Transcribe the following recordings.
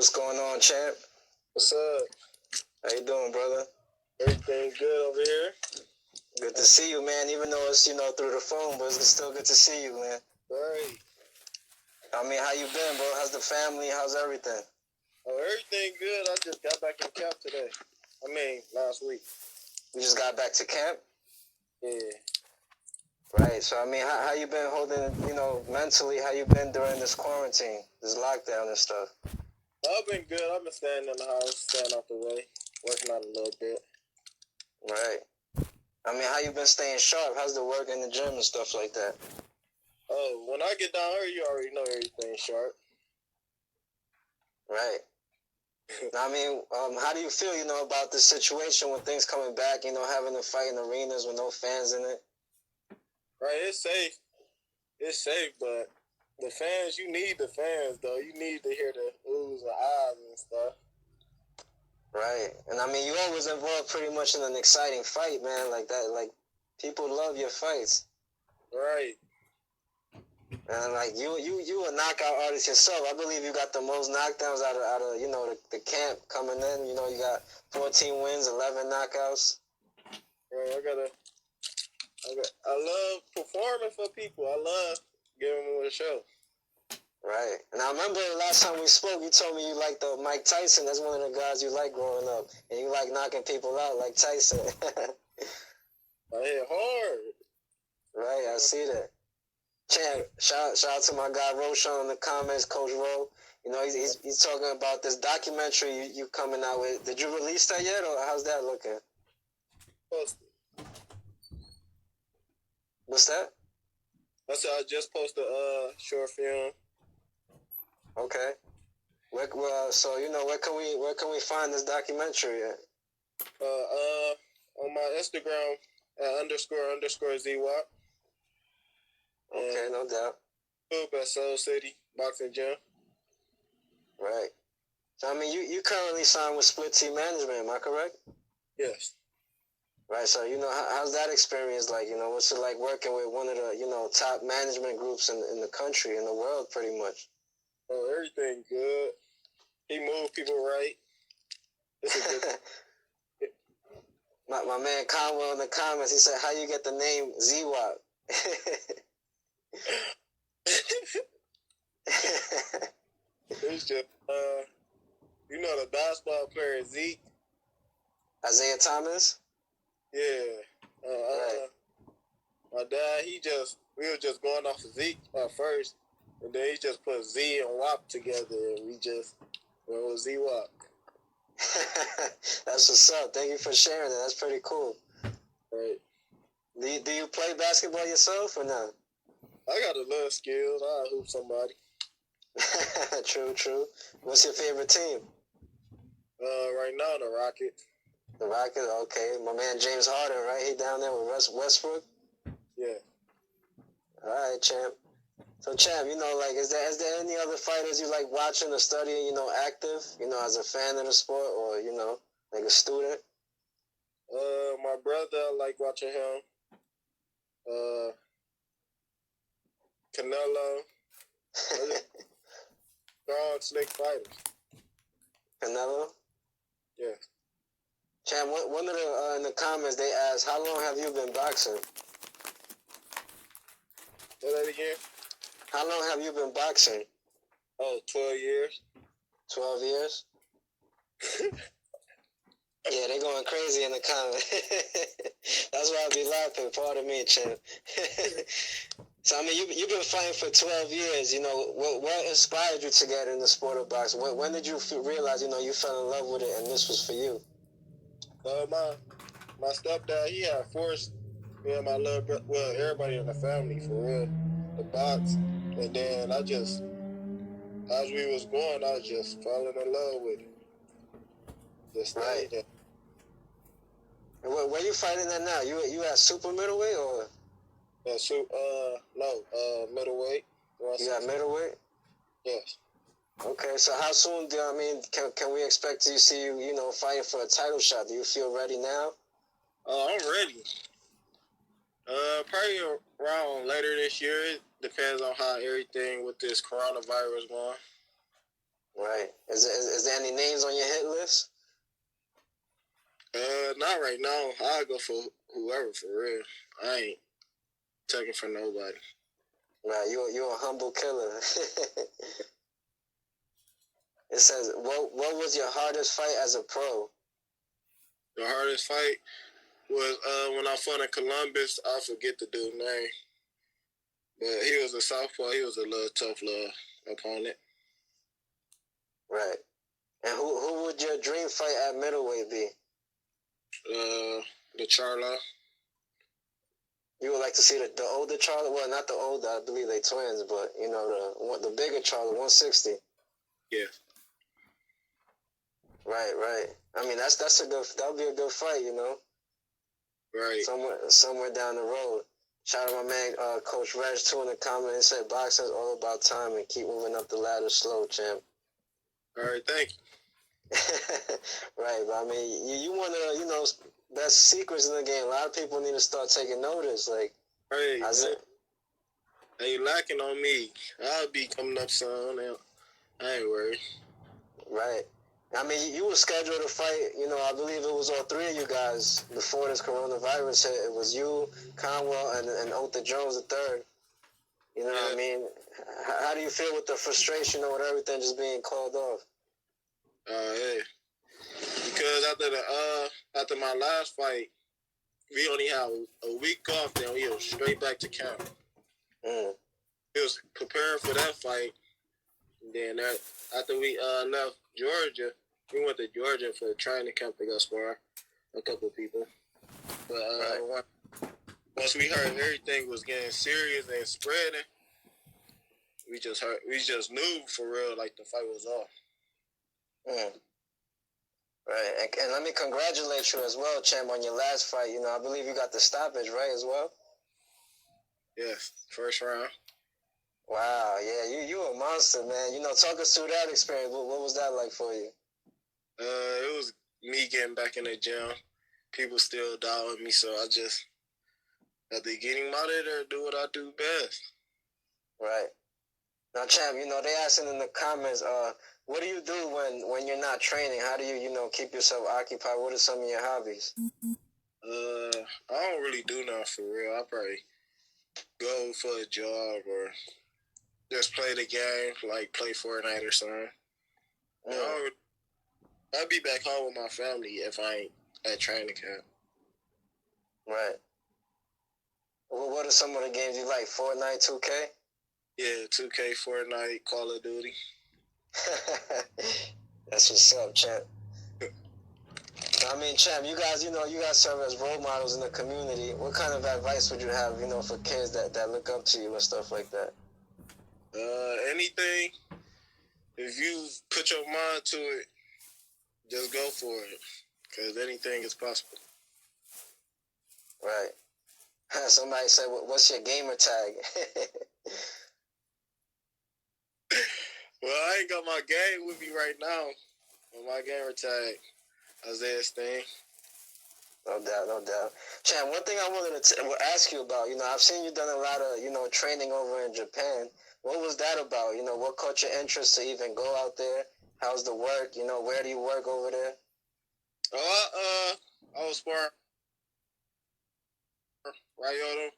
What's going on, champ? What's up? How you doing, brother? Everything good over here? Good to see you, man. Even though it's, through the phone, but it's still good to see you, man. Right. I mean, how you been, bro? How's the family? How's everything? Oh, everything good. I just got back in camp today. Last week. You just got back to camp? Yeah. Right. So, I mean, how you been holding, mentally, how you been during this quarantine, this lockdown and stuff? I've been good. I've been staying in the house, staying out the way, working out a little bit. Right. I mean, how you been staying sharp? How's the work in the gym and stuff like that? Oh, when I get down here, you already know everything's sharp. Right. I mean, how do you feel, about this situation when things coming back, having to fight in arenas with no fans in it? Right, it's safe. It's safe, but the fans, you need the fans, though. You need to hear the oohs and ahs and stuff. Right. And I mean, you always involved pretty much in an exciting fight, man, like that. Like, people love your fights. Right. And like you a knockout artist yourself. I believe you got the most knockdowns out of the camp coming in. You got 14 wins, 11 knockouts. Right, I love performing for people. I love giving them a show. Right. And I remember the last time we spoke, you told me you liked the Mike Tyson. That's one of the guys you like growing up. And you like knocking people out like Tyson. I hit hard. Right, I see that. Champ, shout out to my guy Roshan in the comments, Coach Ro. He's talking about this documentary you coming out with. Did you release that yet, or how's that looking? Posted. What's that? I said I just posted a short film. Okay. So where can we find this documentary at? On my Instagram at _ Z-Wop. Okay, no doubt. At Soul City Boxing Gym. Right. So I mean, you currently signed with Split T Management, am I correct? Yes. Right. So how's that experience like? What's it like working with one of the top management groups in the country, in the world, pretty much? Oh, everything good. He moved people right. It's a good. My man Conwell in the comments, he said, "How you get the name Z-Wop?" It's just the basketball player Zeke. Isaiah Thomas? Yeah. Right. My dad, we were just going off of Zeke at first, and then he just put Z and Wop together, and we just went with Z-Wop. That's what's up. Thank you for sharing that. That's pretty cool. Right. Do you play basketball yourself or not? I got a little skills. I hoop somebody. True. What's your favorite team? Right now, the Rockets. The Rockets, okay. My man James Harden, right? He down there with Westbrook? Yeah. All right, champ. So, champ, is there any other fighters you like watching or studying, active, as a fan of the sport or, like a student? My brother, I like watching him. Canelo. Strong, slick fighters. Canelo? Yeah. Champ, one of the in the comments they asked, how long have you been boxing? Say that again. How long have you been boxing? Oh, 12 years. 12 years? Yeah, they're going crazy in the comments. That's why I be laughing. Pardon me, champ. So, I mean, you've been fighting for 12 years. What inspired you to get in the sport of boxing? When did you realize, you fell in love with it and this was for you? My stepdad, he had forced me and my little brother, well, everybody in the family, for real, to box. And then as we was going, I was just falling in love with it. Just right. There. And where you fighting at now? You at super middleweight or? Middleweight. You at middleweight? Yes. Okay, so how soon can we expect to see you, fighting for a title shot? Do you feel ready now? I'm ready. Probably around later this year. It depends on how everything with this coronavirus going. Right. Is there any names on your hit list? Not right now. I'll go for whoever for real. I ain't taking for nobody. Right. You're a humble killer. It says, what was your hardest fight as a pro? The hardest fight was when I fought in Columbus. I forget the dude's name, but he was a southpaw. He was a little tough little opponent. Right. And who would your dream fight at middleweight be? The Charlo. You would like to see the older Charlo? Well, not the older. I believe they twins, but you know the bigger Charlo, 160. Yeah. Right, right. I mean that's a good. That'll be a good fight, you know. Right. Somewhere down the road. Shout out my man, Coach Reg, too, in the comment. He said boxing's all about time and keep moving up the ladder slow, champ. All right, thank you. Right, but I mean, you want to, you know, that's secrets in the game. A lot of people need to start taking notice. Like, hey, they lacking on me. I'll be coming up soon. I ain't worried. Right. I mean, you were scheduled to fight, you know, I believe it was all three of you guys before this coronavirus hit. It was you, Conwell, and Otha Jones the third. You know what I mean? How do you feel with the frustration or with everything just being called off? Yeah. Because after my last fight, we only had a week off, then we were straight back to camp. We was preparing for that fight. And then after we left Georgia, we went to Georgia for a training camp to go spar a couple of people. But once we heard everything was getting serious and spreading, we just knew for real like the fight was off. Right, and let me congratulate you as well, champ, on your last fight. You know, I believe you got the stoppage, right, as well? Yes, first round. Wow, yeah, you a monster, man. You know, talk us through that experience. What was that like for you? It was me getting back in the gym. People still doubting me, so I just had to get him out of there, do what I do best. Right. Now, champ, you know, they asking in the comments, what do you do when you're not training? How do you, you know, keep yourself occupied? What are some of your hobbies? I don't really do nothing for real. I probably go for a jog or just play the game, like play Fortnite or something. I'll be back home with my family if I ain't at training camp. Right. Well, what are some of the games you like? Fortnite, 2K? Yeah, 2K, Fortnite, Call of Duty. That's what's up, champ. I mean, champ, you guys, you know, you guys serve as role models in the community. What kind of advice would you have, you know, for kids that look up to you and stuff like that? Anything. If you put your mind to it, just go for it. Because anything is possible. Right. Somebody said, what's your gamer tag? Well, I ain't got my game with me right now. My gamer tag, Isaiah Steen. No doubt, no doubt. Chan, one thing I wanted to ask you about, you know, I've seen you done a lot of, you know, training over in Japan. What was that about? You know, what caught your interest to even go out there? How's the work? You know, where do you work over there? I was sparring Ryoto,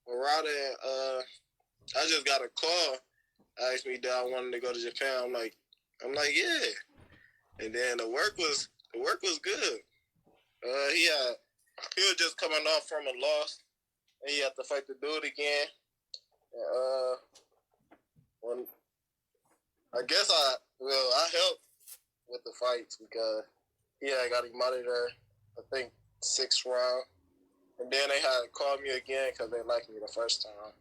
Murata, and I just got a call. Asked me that I wanted to go to Japan. I'm like, yeah. And then the work was good. He was just coming off from a loss, and he had to fight the dude again. When I guess I helped with the fights because I got him out of there. I think 6th round, and then they had to call me again because they liked me the first time.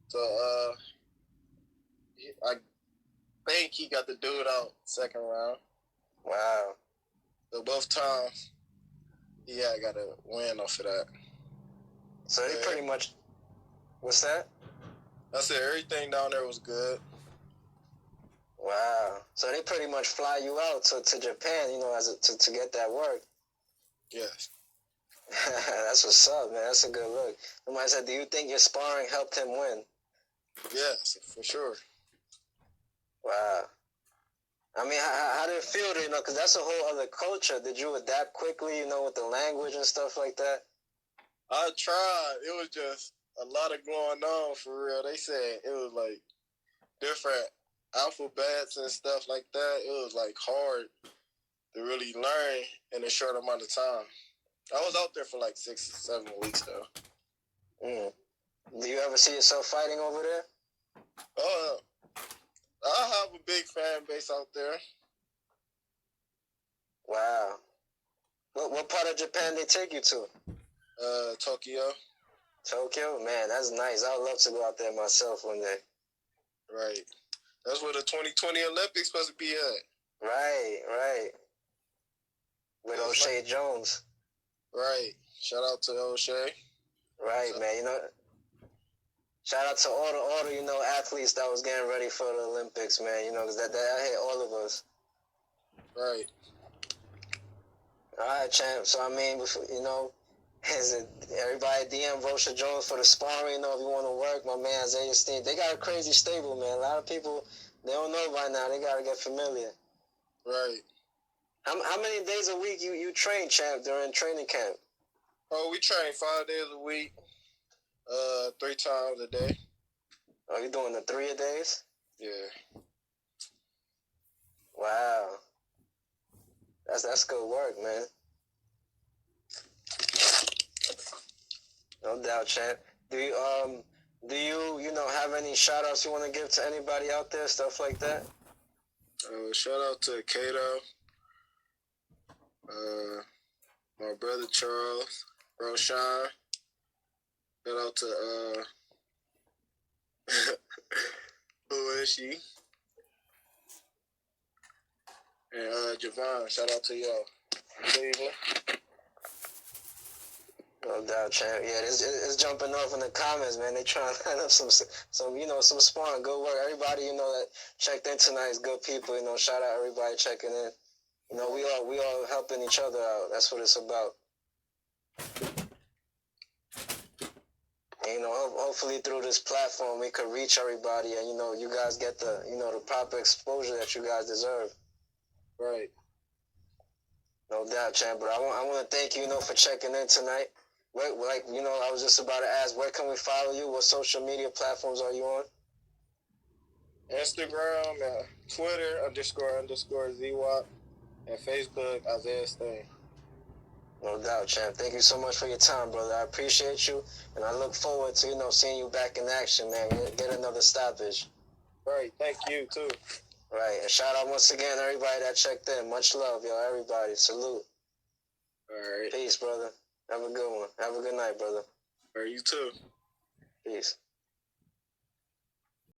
So I think he got the dude out 2nd round. Wow. So both times, I got a win off of that. So they pretty much, what's that? I said everything down there was good. Wow. So they pretty much fly you out to Japan, you know, to get that work. Yes. That's what's up, man. That's a good look. Somebody said, do you think your sparring helped him win? Yes, for sure. Wow. I mean, how did it feel to, because that's a whole other culture. Did you adapt quickly, with the language and stuff like that? I tried. It was just a lot of going on for real. They said it was like different alphabets and stuff like that. It was like hard to really learn in a short amount of time. I was out there for like 6-7 weeks though. Do you ever see yourself fighting over there? I have a big fan base out there. Wow. What part of Japan they take you to? Tokyo. Tokyo? Man, that's nice. I would love to go out there myself one day. Right. That's where the 2020 Olympics supposed to be at. Right. With O'Shea Jones. Right. Shout out to O'Shea. Right, man. Shout out to all the athletes that was getting ready for the Olympics, man. Because that hit all of us. Right. All right, champ. So, I mean, everybody DM Rosha Jones for the sparring, if you want to work. My man, Steen. They got a crazy stable, man. A lot of people, they don't know by now. They got to get familiar. Right. How many days a week you train, champ, during training camp? Oh, we train 5 days a week, 3 times a day. Oh, you doing the 3-a-days? Yeah. Wow. That's good work, man. No doubt, champ. Do you have any shout outs you want to give to anybody out there, stuff like that? Shout out to Kato, my brother Charles, Roshan. Shout out to who is she? And Javon. Shout out to y'all. Cleveland. No doubt, champ. Yeah, it's jumping off in the comments, man. They trying to line up some sparring. Good work. Everybody, that checked in tonight is good people. Shout out everybody checking in. We all helping each other out. That's what it's about. And, hopefully through this platform we could reach everybody, and you guys get the the proper exposure that you guys deserve. Right. No doubt, champ. But I want to thank you, for checking in tonight. I was just about to ask, where can we follow you? What social media platforms are you on? Instagram, Twitter, __ Z-Wop, and Facebook, Isaiah Steen. No doubt, champ. Thank you so much for your time, brother. I appreciate you, and I look forward to, seeing you back in action, man. Get another stoppage. Right. Thank you, too. Right. And shout out once again to everybody that checked in. Much love, yo, everybody. Salute. All right. Peace, brother. Have a good one. Have a good night, brother. All right, you too. Peace.